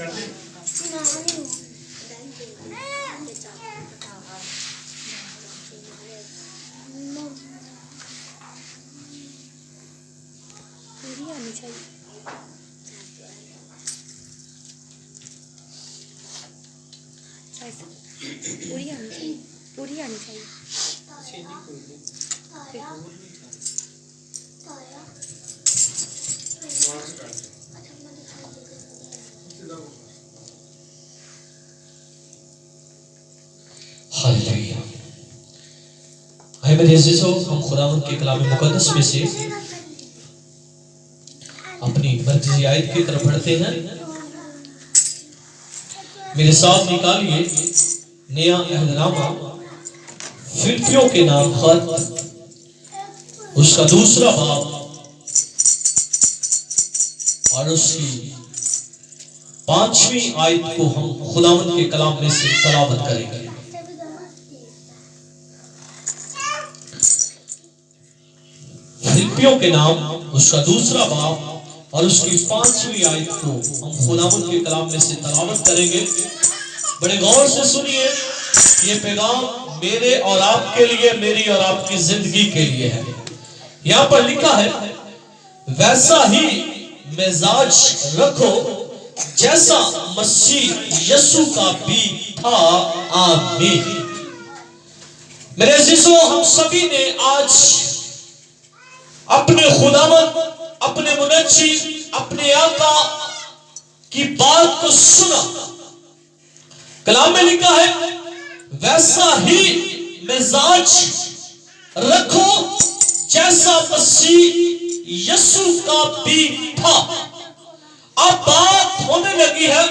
पूरी आनी चाहिए। पूरी आनी चाहिए, पूरी आनी चाहिए। हालेलुया। मेरे अज़ीज़ों, हम खुदावंद के कलाम मुक़द्दस में से अपनी मरकज़ी आयत की तरफ बढ़ते हैं। मेरे साथ निकालिए नया अहदनामा फिलिप्पियों के नाम खत, उसका दूसरा बाब और उसकी 5वीं आयत को हम खुदावंद के कलाम में से तलावत करेंगे। फिलिप्पियों के नाम उसका दूसरा बाब और उसकी 5वीं आयत को हम खुदावंद के कलाम में से तलावत करेंगे। बड़े गौर से सुनिए, ये पैगाम मेरे और आपके लिए, मेरी और आपकी जिंदगी के लिए है। यहाँ पर लिखा है, वैसा ही मिजाज रखो जैसा मसीह यीशु का भी था। आमीन। मेरे अज़ीज़ों, हम सभी ने आज अपने खुदावंद, अपने मुनज्जी, अपने आका की बात को सुना। कलाम में लिखा है, वैसा ही मिजाज रखो जैसा मसीह यीशु का भी था। अब बात होने लगी है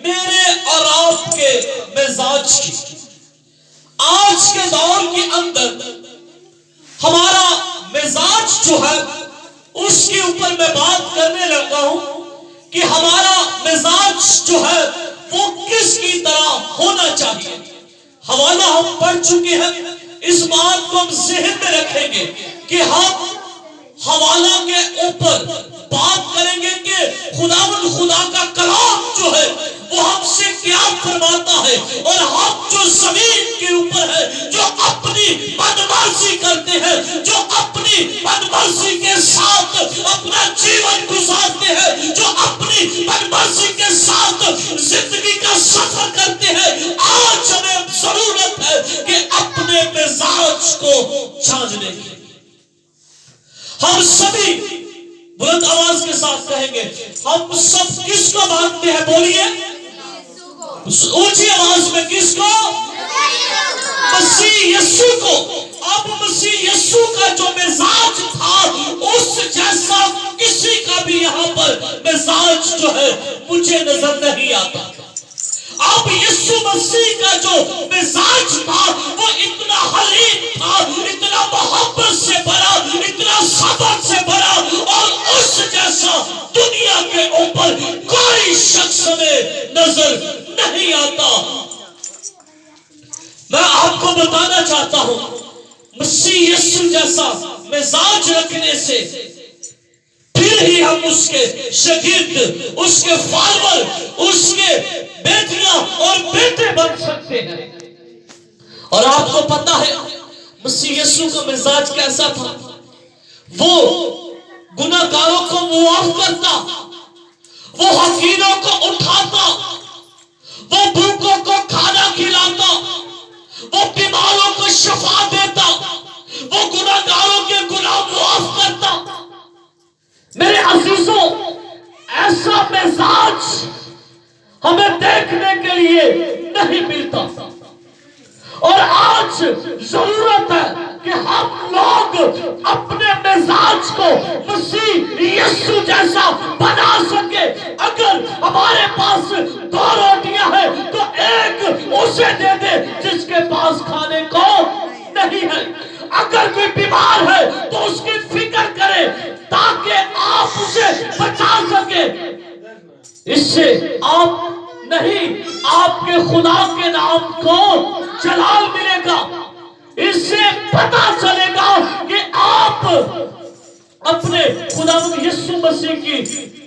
मेरे और आपके मिजाज की। आज के दौर के अंदर हमारा मिजाज जो है उसके ऊपर मैं बात करने लगा हूं कि हमारा मिजाज जो है वो किसकी तरह होना चाहिए। हवाला हम पढ़ चुके हैं, इस बात को हम ज़हन में रखेंगे कि हम हवाला के ऊपर बात करेंगे कि खुदावंद खुदा का कलाम जो है वो हमसे क्या फरमाता है, और हम जो जमीन के ऊपर है, जो अपनी मनमर्जी करते हैं, जो अपनी मनमर्जी के साथ अपना जीवन गुजारते हैं, जो अपनी मनमर्जी के साथ जिंदगी का सफर करते हैं, आज हमें जरूरत है कि अपने मिजाज को जांचने की। हम सभी बुलंद आवाज के साथ कहेंगे, हम सब किसको मानते हैं? बोलिए ऊंची आवाज में, किसको? मसीह यीशु को। अब मसीह यीशु का जो मिजाज था उस जैसा किसी का भी यहाँ पर मिजाज जो है मुझे नजर नहीं आता। अब यीशु मसीह का जो मिजाज था वो इतना हलीम था, इतना मोहब्बत से भरा, इतना सब्र से भरा, और उस जैसा दुनिया के ऊपर कोई शख्स में नजर नहीं आता। मैं आपको बताना चाहता हूं, मसीह यीशु जैसा मिजाज रखने से फिर ही हम उसके शागिर्द, उसके फॉलोअर, उसके बेटियां और बेटे बन सकते हैं। और आपको पता है मसीह यीशु का मिजाज कैसा था? वो गुनाहगारों को मुआफ करता, वो हकीरों को उठाता, वो भूखों को खाना खिलाता, वो बीमारों को शफा देता, वो गुनाहगारों के गुनाह मुआफ करता। मेरे अजीजों, ऐसा मिजाज हमें देखने के लिए नहीं मिलता, और आज जरूरत है कि हम लोग अपने मिजाज को मसीह यीशु जैसा बना सके। अगर हमारे पास 2 रोटियां हैं तो एक उसे दे दे जिसके पास खाने को नहीं है। अगर कोई बीमार है तो उसकी फिक्र करे ताकि आप उसे बचा सके। इससे आप नहीं, आपके खुदा के नाम को जलाल मिलेगा। इससे पता चलेगा कि आप अपने खुदावंद यीशु मसीह की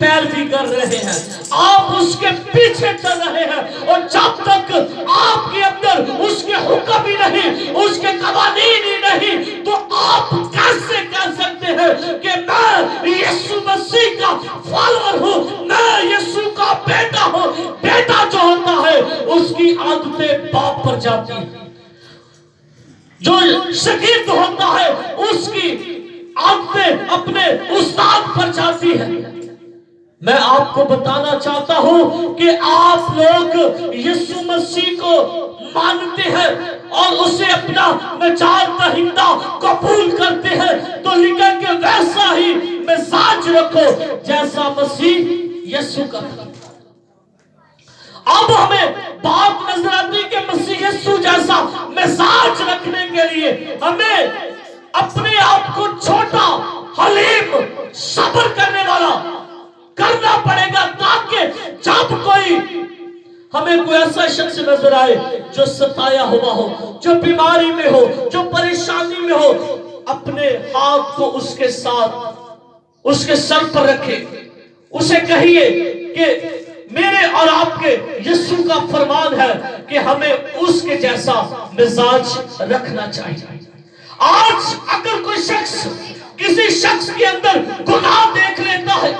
पैरवी कर रहे हैं, आप उसके पीछे पीछे चल रहे हैं, और जब तक आपके अंदर उसके हुक्म ही नहीं, उसके कवानीन ही नहीं, तो आप कैसे कह सकते हैं कि मैं यीशु मसीह का फॉलोअर हूं, मैं यीशु का बेटा हूं। बेटा जो होता है उसकी आदतें बाप पर जाती हैं, जो शागिर्द होता है उसकी आदतें अपने उस्ताद पर जाती है। मैं आपको बताना चाहता हूं कि आप लोग यीशु मसीह को मानते हैं और उसे अपना निजात दहिंदा कबूल करते हैं, तो लिखा कि वैसा ही मिजाज रखो जैसा मसीह यीशु का था। अब हमें बात नजर आती है कि मसीह यीशु जैसा मिजाज रखने के लिए हमें अपने आप को छोटा, हलीम, सब्र करने वाला करना पड़ेगा, ताकि जब कोई हमें कोई ऐसा शख्स नजर आए जो सताया हुआ हो, जो बीमारी में हो, जो परेशानी में हो, अपने हाथ को उसके साथ उसके सर पर रखे, उसे कहिए कि मेरे और आपके यीशु का फरमान है कि हमें उसके जैसा मिजाज रखना चाहिए। आज अगर कोई शख्स किसी शख्स के अंदर गुनाह देख लेता है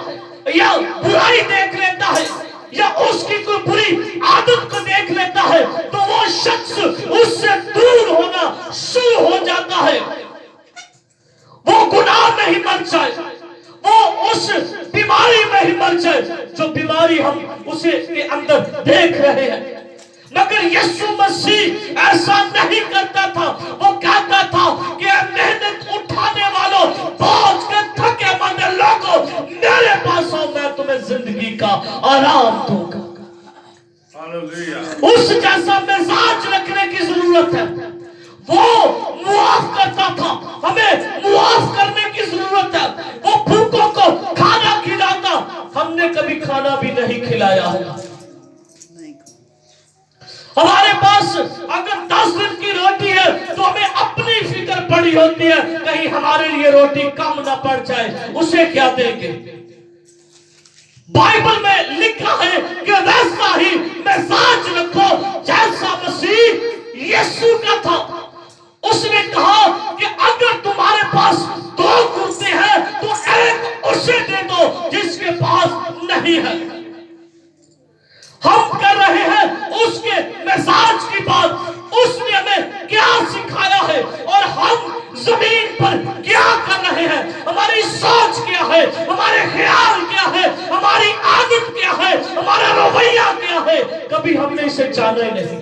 या बुराई देख लेता है या उसकी कोई बुरी आदत को देख लेता है, तो वो शख्स उससे दूर होना शुरू हो जाता है। वो गुनाह नहीं मर जाए, वो उस बीमारी में ही मर जाए जो बीमारी हम उसे के अंदर देख रहे हैं। मगर यीशु मसीह ऐसा नहीं करता था। वो कहता था कि मेहनत उठाने वालों, बोझ के थके मांदे लोगों, मेरे पास आओ, मैं तुम्हें जिंदगी का आराम दूंगा। उस जैसा मिजाज रखने की जरूरत है। वो मुआफ करता था, हमें मुआफ करने की जरूरत है। वो भूखों को खाना खिलाता, हमने कभी खाना भी नहीं खिलाया है। हमारे पास अगर 10 दिन की रोटी है तो हमें अपनी फिक्र पड़ी होती है, कहीं हमारे लिए रोटी कम ना पड़ जाए, उसे क्या देंगे। बाइबल में लिखा है कि वैसा ही मिजाज रखो जैसा मसीह यीशु का था। उसने कहा कि अगर तुम्हारे पास 2 कुर्ते हैं तो एक उसे दे दो जिसके पास नहीं है। हम कर रहे हैं उसके मिजाज की बात, उसने हमें क्या सिखाया है और हम जमीन पर क्या कर रहे हैं, हमारी सोच क्या है, हमारे ख्याल क्या है, हमारी आदत क्या है, हमारा रवैया क्या है, कभी हमने इसे जाना ही नहीं।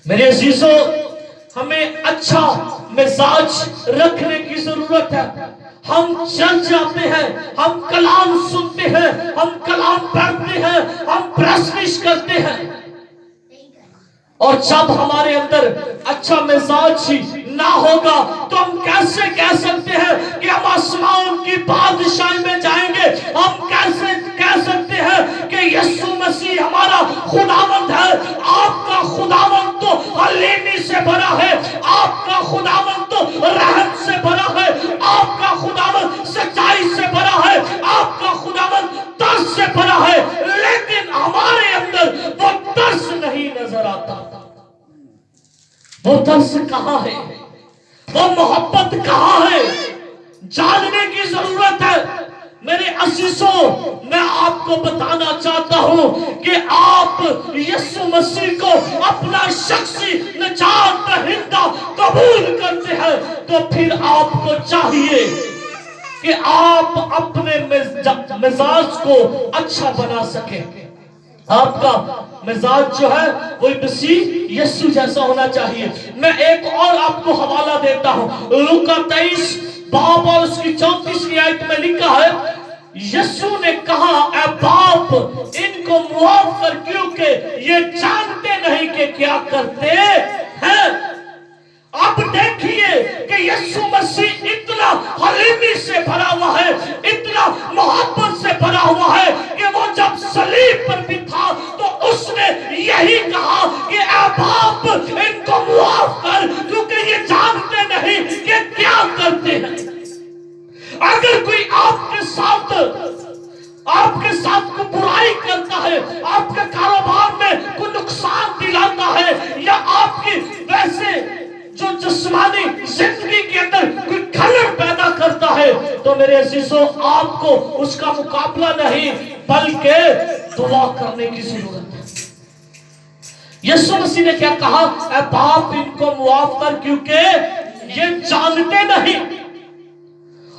मेरे अजीजों, हमें अच्छा मिजाज रखने की जरूरत है। हम चर्च जाते हैं, हम कलाम सुनते हैं, हम कलाम पढ़ते हैं, हम प्रैक्टिस करते हैं, और जब हमारे अंदर अच्छा मिजाज ही ना होगा तो हम कैसे कह सकते हैं कि हम आसमान की बादशाही में जाएंगे। हम कैसे कह सकते हैं कि यीशु मसीह हमारा खुदावंद है। आपका खुदावंद तो हलीमी से भरा है, आपका खुदावंद तो रहम से भरा है, आपका खुदावंद सच्चाई से भरा है, आपका खुदावंद तरस से भरा है, लेकिन हमारे अंदर वो तरस नहीं नजर आता। वो तरस कहाँ है, वो मोहब्बत कहाँ है, जानने की जरूरत है। मेरे अजीजों, मैं आपको बताना चाहता हूं कि आप यीशु मसीह को अपना शख्सी निजात दहिंदा कबूल करते हैं तो फिर आपको चाहिए कि आप अपने मिजाज को अच्छा बना सके। आपका मिजाज जो है वो मसीह यीशु जैसा होना चाहिए। मैं एक और आपको हवाला देता हूं, लूका 23 बाप और उसकी 34वीं आयत में लिखा है, यीशु ने कहा, ऐ बाप, इनको मुआफ कर, क्योंकि ये जानते नहीं कि क्या करते हैं। अब देखिए कि यीशु मसीह इतना हलीमी से भरा हुआ है, इतना मोहब्बत से भरा हुआ है कि वो जब सलीब पर भी था तो उसने यही कहा कि ऐ बाप, इनको मुआफ कर, क्योंकि ये जानते नहीं कि क्या करते हैं। अगर कोई आपके साथ को बुराई करता آپ کے کاروبار میں کوئی نقصان دلاتا ہے یا آپ کی ویسے جو جسمانی زندگی کے اندر کوئی خلل پیدا کرتا ہے تو میرے عزیزوں آپ کو اس کا مقابلہ نہیں بلکہ دعا کرنے کی ضرورت ہے۔ یسوع مسیح نے کیا کہا؟ اے باپ ان کو معاف کر کیونکہ یہ جانتے نہیں۔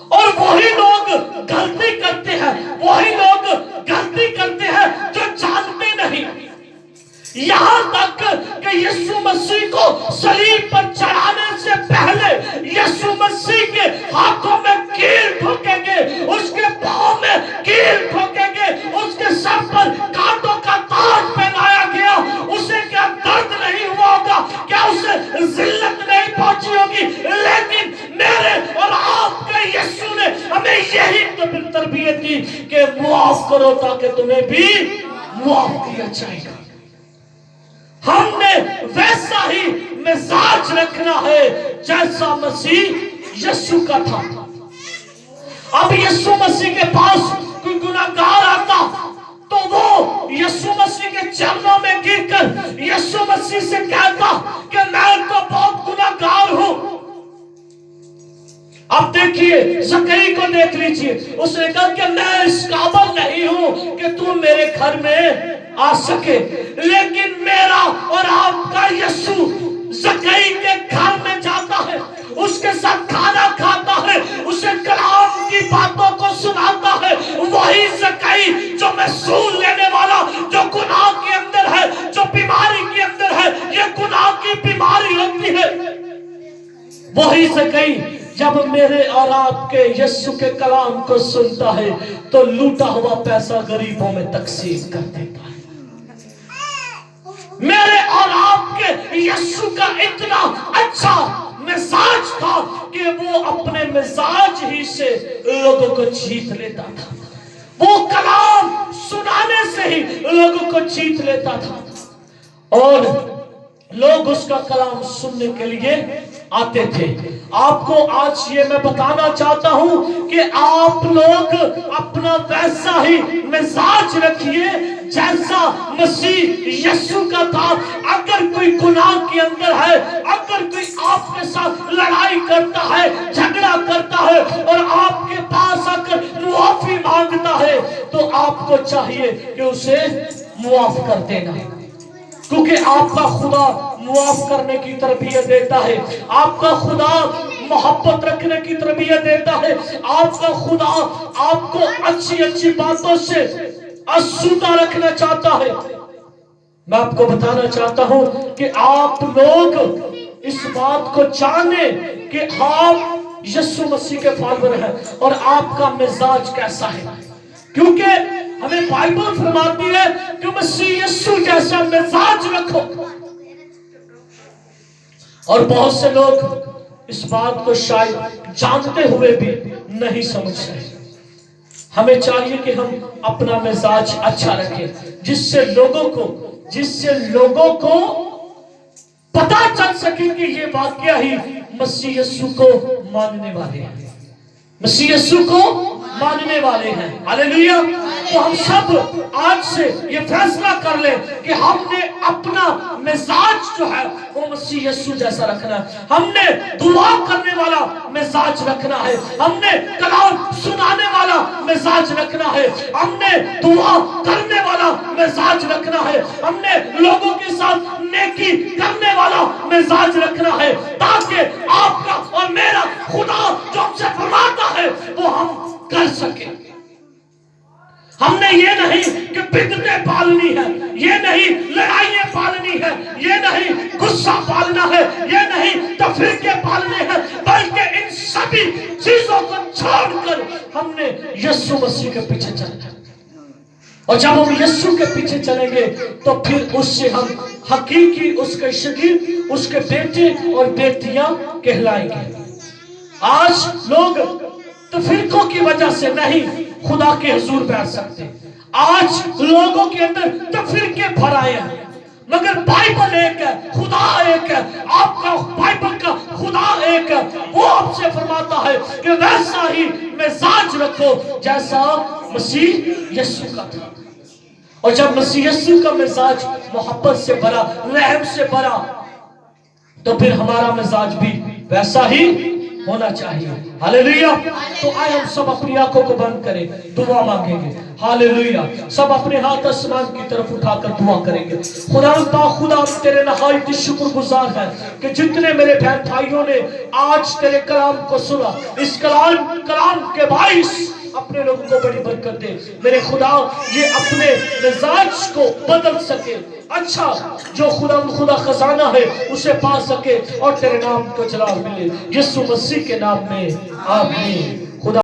اور وہی لوگ غلطی کرتے ہیں، وہی لوگ غلطی کرتے ہیں جو جانتے نہیں۔ یہاں تک کہ یسوع مسیح کو صلیب پر چڑھانے سے پہلے یسوع مسیح کے ہاتھوں میں کیل ٹھوکیں گے، اس کے پاؤں میں کیل ٹھوکیں گے، اس کے سر پر کانٹوں کا تاج پہنایا گیا، اسے کیا درد نہیں ہوا ہوگا، کیا اسے ذلت نہیں پہنچی ہوگی، لیکن میرے اور آپ کے یسوع نے ہمیں یہی تربیت دی کہ معاف کرو تاکہ تمہیں بھی معاف کیا جائے گا۔ ہم نے ویسا ہی مزاج رکھنا ہے جیسا مسیح یسوع کا تھا۔ اب یسوع مسیح کے پاس کوئی گناہگار آتا تو وہ یسوع مسیح کے چرنوں میں گر کر یسوع مسیح سے کہتا کہ میں تو بہت گناہگار ہوں۔ اب دیکھیے زکریا کو دیکھ لیجئے، اس نے کہا کہ میں اس قابل نہیں ہوں کہ تم میرے گھر میں آ سکے، لیکن میرا اور آپ کا یسوع زکریا کے گھر میں جاتا ہے، اس کے ساتھ کھانا کھاتا ہے، اسے کلام کی باتوں کو سناتا ہے۔ وہی زکریا جو محصول لینے والا، جو گناہ کے اندر ہے، جو بیماری کے اندر ہے، یہ گناہ کی بیماری ہوتی ہے، وہی زکریا جب میرے اور آپ کے یسوع کے کلام کو سنتا ہے تو لوٹا ہوا پیسہ غریبوں میں تقسیم کر دیتا ہے۔ میرے اور آپ کے یسوع کا اتنا اچھا مزاج تھا کہ وہ اپنے مزاج ہی سے لوگوں کو جیت لیتا تھا، وہ کلام سنانے سے ہی لوگوں کو جیت لیتا تھا، اور لوگ اس کا کلام سننے کے لیے آتے تھے۔ آپ کو آج یہ میں بتانا چاہتا ہوں کہ آپ لوگ اپنا ویسا ہی مزاج رکھیے جیسا مسیح یسوع کا تھا۔ اگر کوئی گناہ کے اندر ہے، اگر کوئی آپ کے ساتھ لڑائی کرتا ہے، جھگڑا کرتا ہے اور آپ کے پاس آ کر معافی مانگتا ہے تو آپ کو چاہیے کہ اسے معاف کر دینا، کیونکہ آپ کا خدا معاف کرنے کی تربیت دیتا ہے، آپ کا خدا محبت رکھنے کی تربیت دیتا ہے، آپ کا خدا آپ کو اچھی اچھی باتوں سے آسودہ رکھنا چاہتا ہے۔ میں آپ کو بتانا چاہتا ہوں کہ آپ لوگ اس بات کو جانیں کہ آپ یسوع مسیح کے فالوور ہیں اور آپ کا مزاج کیسا ہے، کیونکہ ہمیں بائبل فرماتی ہے کہ مسیح یسوع جیسا مزاج رکھو۔ اور بہت سے لوگ اس بات کو شاید جانتے ہوئے بھی نہیں سمجھ رہے۔ ہمیں چاہیے کہ ہم اپنا مزاج اچھا رکھیں جس سے لوگوں کو پتا چل سکے کہ یہ واقعہ ہی مسیح یسوع کو ماننے والے ہیں، مسیح یسوع کو ماننے والے ہیں۔ ہاللیلویہ۔ تو ہم سب آج سے یہ فیصلہ کر لیں کہ ہم نے اپنا مزاج جو ہے وہ مسیح یسوع جیسا رکھنا ہے، ہم نے دعا کرنے والا مزاج رکھنا ہے، ہم نے کلام سنانے والا مزاج رکھنا ہے، ہم نے دعا کرنے والا مزاج رکھنا ہے، ہم نے لوگوں کے ساتھ نیکی کرنے والا مزاج رکھنا ہے، تاکہ آپ کا اور میرا خدا جو ہم سے فرماتا ہے وہ ہم کر سکیں۔ ہم نے یہ نہیں کہ بدعتیں پالنی ہے، یہ نہیں لڑائیاں پالنی ہے، یہ نہیں غصہ پالنا ہے، یہ نہیں تفریقے پالنے ہیں، بلکہ ان سبھی چیزوں کو چھوڑ کر ہم نے یسوع مسیح کے پیچھے چلنا ہے۔ اور جب ہم یسوع کے پیچھے چلیں گے تو پھر اس سے ہم حقیقی اس کے شاگرد، اس کے بیٹے اور بیٹیاں کہلائیں گے۔ آج لوگ تفریقوں کی وجہ سے نہیں خدا کے حضور بیٹھ سکتے، آج لوگوں کے اندر تفریقے بھر آئے ہیں، مگر بائبل ایک ہے، خدا ایک ہے، آپ کا بائبل کا خدا ایک ہے۔ وہ آپ سے فرماتا ہے کہ ویسا ہی مزاج رکھو جیسا مسیح یسوع کا تھا۔ اور جب مسیح یسوع کا مزاج محبت سے بھرا، رحم سے بھرا، تو پھر ہمارا مزاج بھی ویسا ہی ہونا چاہیے. ہاللیلویہ. تو آئے ہم سب اپنی آنکھوں کو بند کریں، دعا مانگیں گے. ہاللیلویہ. سب اپنے ہاتھ آسمان کی طرف اٹھا کر دعا کریں گے. خدا ہم تیرے نہایت شکر گزار ہیں کہ جتنے میرے بہن بھائیوں نے آج تیرے کلام کو سنا، اس کلام کے باعث اپنے لوگوں کو بڑی برکت دے. میرے خدا یہ اپنے مزاج کو بدل سکے، اچھا جو خدا خزانہ ہے اسے پا سکے، اور تیرے نام کو جلال ملے. یسوع مسیح کے نام میں آمین.